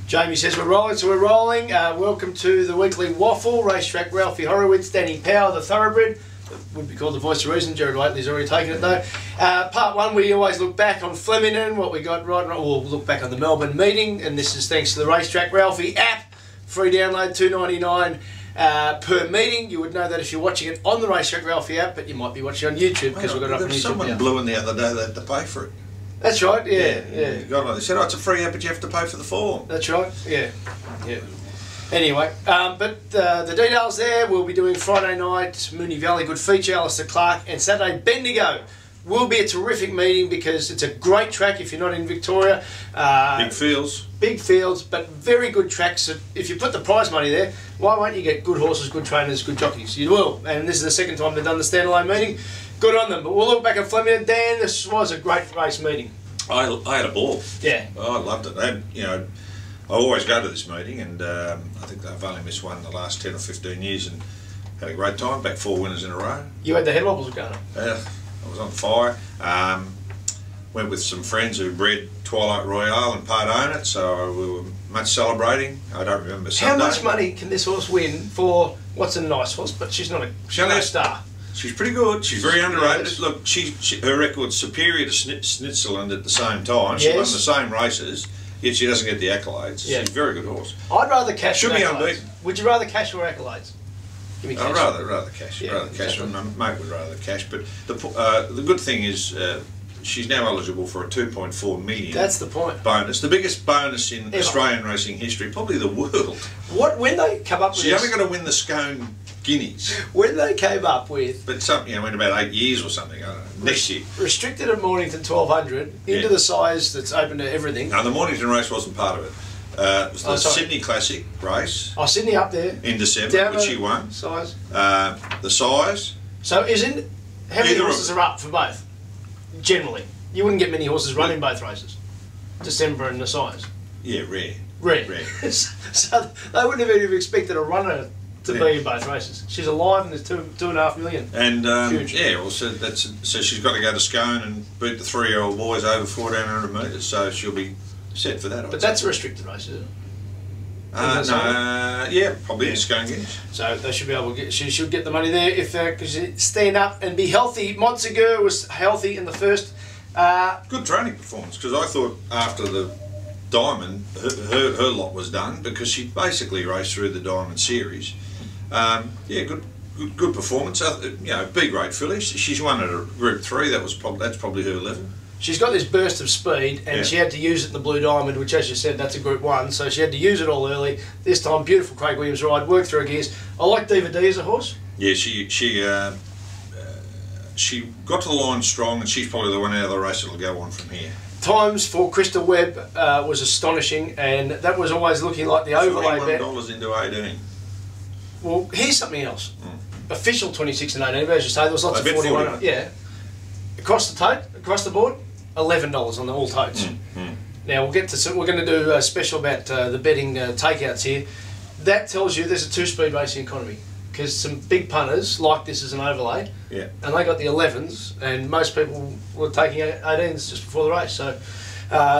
Jamie says we're rolling, so we're rolling. Welcome to the weekly Waffle, Racetrack Ralphy Horowitz, Danny Power, the thoroughbred. Would be called the voice of reason. Jared Waitley's already taken it though. Part one, we always look back on Flemington, what we got right and wrong. We'll look back on the Melbourne meeting, and this is thanks to the Racetrack Ralphy app. Free download, $2.99 per meeting. You would know that if you're watching it on the Racetrack Ralphy app, but you might be watching on YouTube because we've got it up on YouTube. Someone blew in the other day, they had to pay for it. That's right, yeah. They said, oh, it's a free app, but you have to pay for the form. That's right, yeah. Anyway, but the details there, we'll be doing Friday night, Moonee Valley, good feature, Alistair Clark, and Saturday, Bendigo. Will be a terrific meeting because it's a great track if you're not in Victoria. Big fields. Big fields, but very good tracks. So if you put the prize money there, why won't you get good horses, good trainers, good jockeys? You will. And this is the second time they've done the standalone meeting. Good on them. But we'll look back at Flemington. Dan, this was a great race meeting. I had a ball. Yeah. Oh, I loved it. I always go to this meeting, and I think they've only missed one in the last 10 or 15 years, and had a great time. Back 4 winners in a row. You had the head wobbles going on. Yeah. I was on fire. Went with some friends who bred Twilight Royale and part own it, so we were much celebrating. I don't remember Sunday. How much money can this horse win for what's a nice horse, but she's not a star? She's pretty good. She's very underrated. Look, her record's superior to Snitzeland at the same time. She won the same races, yet she doesn't get the accolades. Yeah. She's a very good horse. I'd rather cash. Should be unbeaten. Would you rather cash or accolades? Give me cash. I'd rather cash. Exactly. My mate would rather cash. But the good thing is she's now eligible for a 2.4 million. That's the point. Bonus, the biggest bonus in Australian racing history, probably the world. When they come up with she's only got to win the Scone Guineas. When they came up with, but something, in about 8 years or something. I don't know. Next year. Restricted at Mornington 1200 into the size that's open to everything. No, the Mornington race wasn't part of it. It was the Sydney Classic race. Oh, Sydney up there. In December, which she won. Size. The size. So how many horses are up for both? Generally. You wouldn't get many horses running both races. December and the size. Yeah, rare. So they wouldn't have even expected a runner to be in both races. She's alive and there's 2.5 million. And huge. Yeah, well, so she's got to go to Scone and beat the 3-year-old boys over 1400 metres, so she'll be set for that. But that's a restricted race, isn't it? Yeah, probably Scone Guineas. So they should be able to get. She should get the money there if because stand up and be healthy. Montsegur was healthy in the first. Good training performance, because I thought after the Diamond, her lot was done, because she basically raced through the Diamond series. Yeah, good performance. B grade filly. She's won at a Group 3. That's probably her level. She's got this burst of speed, and she had to use it in the Blue Diamond, which, as you said, that's a Group 1. So she had to use it all early. This time, beautiful Craig Williams ride, worked through her gears. I like Diva D as a horse. Yeah, she got to the line strong, and she's probably the one out of the race that'll go on from here. Times for Crystal Webb was astonishing, and that was always looking like the overlay bet. $41 into 18. Well, here's something else. Official 26 and 18, but as you say, there was lots of 41. Yeah. Across the board, $11 on the all totes. Now we're going to do a special about the betting takeouts here. That tells you there's a 2-speed racing economy, because some big punters like this as an overlay, and they got the 11s, and most people were taking 18s just before the race. So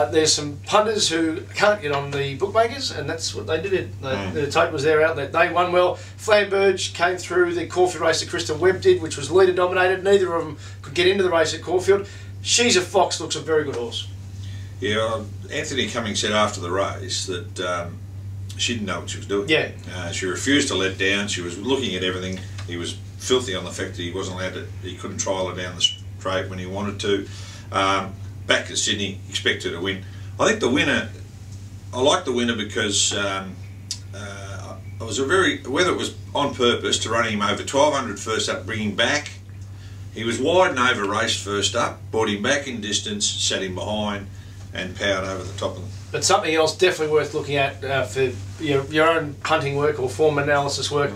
there's some punters who can't get on the bookmakers, and that's what they did. The tote was their outlet. They won well. Flamberge came through the Caulfield race that Kristen Webb did, which was leader dominated. Neither of them could get into the race at Caulfield. She's a Fox, looks a very good horse. Yeah, Anthony Cummings said after the race that she didn't know what she was doing. Yeah. She refused to let down. She was looking at everything. He was filthy on the fact that he wasn't allowed to. He couldn't trial her down the straight when he wanted to. Back to Sydney, expect her to win. I think the winner. I like the winner because it was whether it was on purpose to run him over 1200 first up, bring him back. He was wide and over raced first up, brought him back in distance, sat him behind, and powered over the top of them. But something else definitely worth looking at for your own punting work or form analysis work.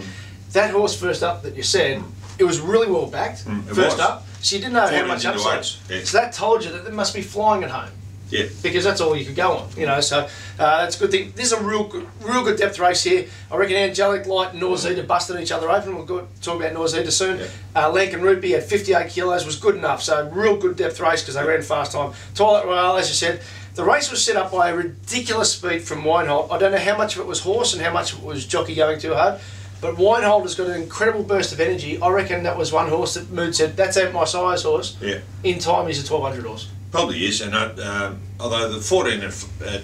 That horse first up that you said, it was really well backed first up. So you didn't know how much upside. So that told you that they must be flying at home. Yeah. Because that's all you could go on, you know. So that's a good thing. This is a real good depth race here. I reckon Angelic Light and Norzita busted each other open. We'll talk about Norzita soon. Yeah. Lincoln Rupee at 58 kilos was good enough. So real good depth race because they ran fast time. Twilight Royale, as you said, the race was set up by a ridiculous speed from Winehold. I don't know how much of it was horse and how much of it was jockey going too hard. But Winehold has got an incredible burst of energy. I reckon that was one horse that Mood said, that's out my size horse. Yeah. In time, he's a 1200 horse. Probably is, and although the 14 at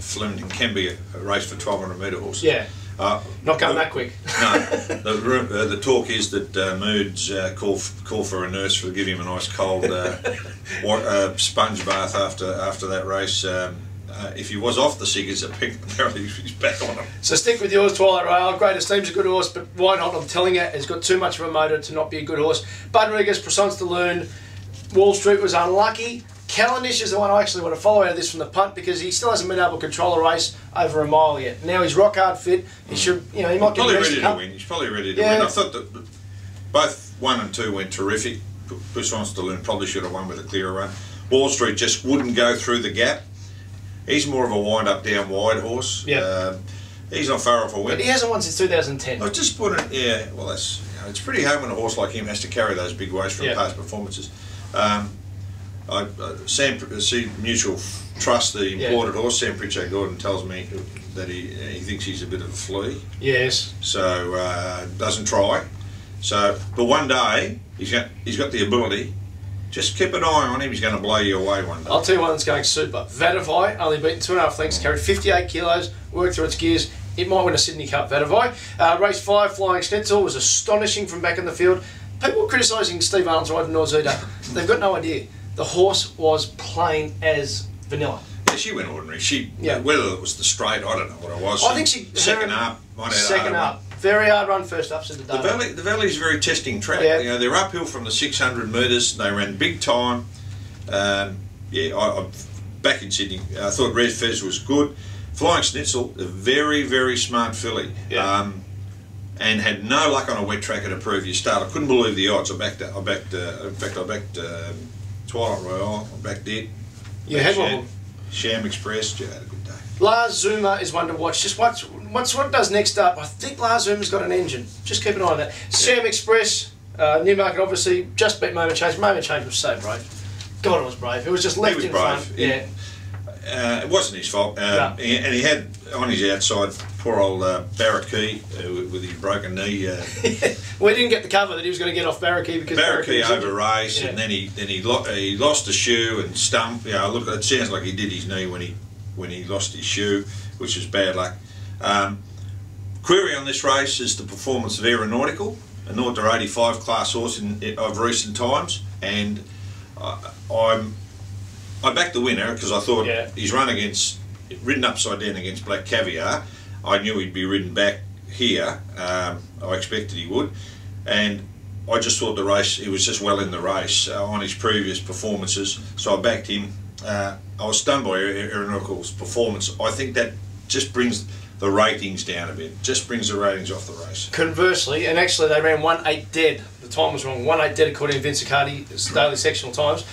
Flemington can be a race for 1200 metre horses. Yeah. Not going that quick. No. The talk is that Mood's call for a nurse to give him a nice cold sponge bath after that race. If he was off the cigars, apparently he's back on them. So stick with yours, Twilight Rail. Great Esteem's a good horse, but Winehold, I'm telling you, has got too much of a motor to not be a good horse. Bud Regis, Pressance de Lune, Wall Street was unlucky. Calendish is the one I actually want to follow out of this from the punt because he still hasn't been able to control a race over a mile yet. Now he's rock hard fit. He should, you know, he might get probably ready to win. He's probably ready to win. I thought that both 1 and 2 went terrific. Pressance de Lune probably should have won with a clearer run. Wall Street just wouldn't go through the gap. He's more of a wind-up, down-wide horse. Yeah. He's not far off a win. But he hasn't won since 2010. I just put it, yeah, well, that's, you know, it's pretty hard when a horse like him has to carry those big weights from past performances. Sam Mutual Trust, the imported horse, Sam Pritchard Gordon, tells me that he thinks he's a bit of a flea. Yes. So, doesn't try. So, but one day, he's got the ability. Just keep an eye on him, he's going to blow you away one day. I'll tell you one that's going super. Vadavai, only beaten 2.5 lengths, carried 58 kilos, worked through its gears. It might win a Sydney Cup, Vadavai. Race 5, Flying Schnitzel, was astonishing from back in the field. People were criticising Steve Arnold's ride in Norzita. They've got no idea. The horse was plain as vanilla. Yeah, she went ordinary. Whether it was the straight, I don't know what it was. I think she... Second up. Second up. Very hard run first up, said the day. The Valley's a very testing track. Yeah. You know, they're uphill from the 600 metres. They ran big time. I'm back in Sydney. I thought Red Fez was good. Flying Schnitzel, a very, very smart filly. Yeah. And had no luck on a wet track at a previous start. I couldn't believe the odds. I backed Twilight Royale. I backed it. You had one. Sham Express. Yeah, had a good day. Lars Zuma is one to watch. Just watch what it does next up. I think Lars Zuma's got an engine. Just keep an eye on that. Sham Express, Newmarket obviously, just beat Moment Change. Moment Change was so brave. God, it was brave. It was just left in front. Yeah. It wasn't his fault. No. And he had on his outside poor old Barrackey with his broken knee. We didn't get the cover that he was going to get off Barrackey because Barrackey over race, and then he lost a shoe and stumped. You know, look, it sounds like he did his knee when he lost his shoe, which is bad luck. Query on this race is the performance of Aeronautical, a 0 to 85 class horse of recent times, and I backed the winner because I thought he's ridden upside down against Black Caviar. I knew he'd be ridden back here. I expected he would, and I just thought he was just well in the race on his previous performances, so I backed him. I was stunned by Aeronautical's performance. I think that just brings the ratings down a bit, just brings the ratings off the race. Conversely, and actually they ran 1.8 dead. The time was wrong. 1.8 dead according to Vince Accardi's daily sectional times.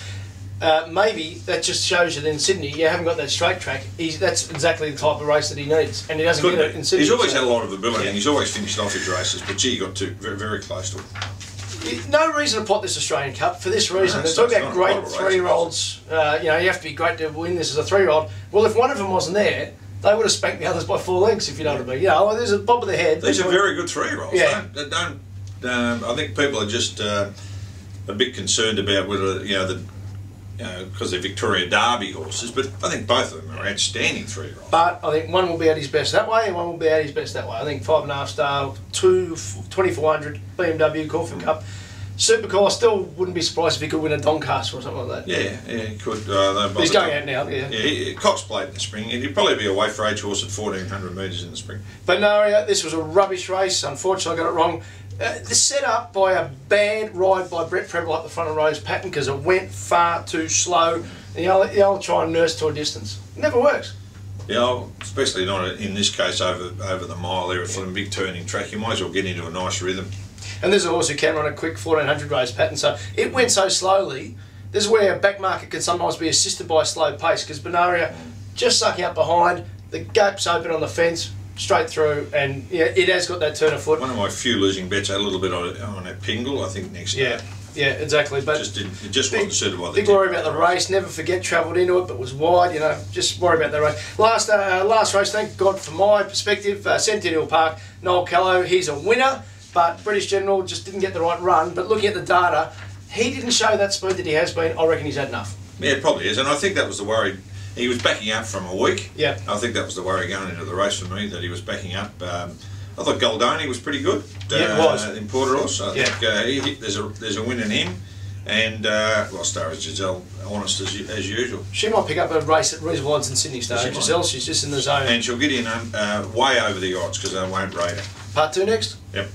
Maybe that just shows you that in Sydney you haven't got that straight track. That's exactly the type of race that he needs, and he doesn't get it in Sydney. He's always had a lot of ability, and he's always finished off his races, but gee, he got very, very close to it. No reason to pot this Australian Cup for this reason. They're talking about great 3-year-olds. You know, you have to be great to win this as a 3-year-old. Well, if one of them wasn't there, they would have spanked the others by 4 lengths, if you know what I mean. You know, there's a bob of the head. These are very good 3-year-olds. Yeah. I think people are just a bit concerned about whether, because they're Victoria Derby horses, but I think both of them are outstanding 3-year-olds. But I think one will be at his best that way, and one will be at his best that way. I think 5.5 star, 2400 BMW Caulfield Cup. Supercar, I still wouldn't be surprised if he could win a Doncaster or something like that. Yeah, he could. He's going out now, Cox played in the spring, and he'd probably be a way for age horse at 1400 metres in the spring. But no, this was a rubbish race. Unfortunately, I got it wrong. Set up by a bad ride by Brett Preble up the front of Rose Patton because it went far too slow. And you'll try and nurse to a distance. It never works. Yeah, especially not in this case over the mile there for a big turning track. You might as well get into a nice rhythm. And there's a horse who can run a quick 1400 Rose Patton, so it went so slowly this is where a back market can sometimes be assisted by a slow pace, because Benaria just sucking up behind, the gape's open on the fence, straight through, and yeah, it has got that turn of foot. One of my few losing bets, a little bit on that Pingle, I think next year. Yeah, exactly. But it just wasn't suited by the big worry about the race. Never forget, travelled into it, but was wide. You know, just worry about the race. Last race, thank God for my perspective. Centennial Park, Noel Callow, he's a winner, but British General just didn't get the right run. But looking at the data, he didn't show that speed that he has been. I reckon he's had enough. Yeah, it probably is, and I think that was the worry. He was backing up from a week. Yeah. I think that was the worry going into the race for me, that he was backing up. I thought Goldoni was pretty good. Yeah, it was. In Porteros. I think there's a win in him. And Star is Giselle, honest as usual. She might pick up a race at reasonable odds in Sydney, Star. Giselle, she's just in the zone. And she'll get in way over the odds because I won't rate her. Part 2 next? Yep.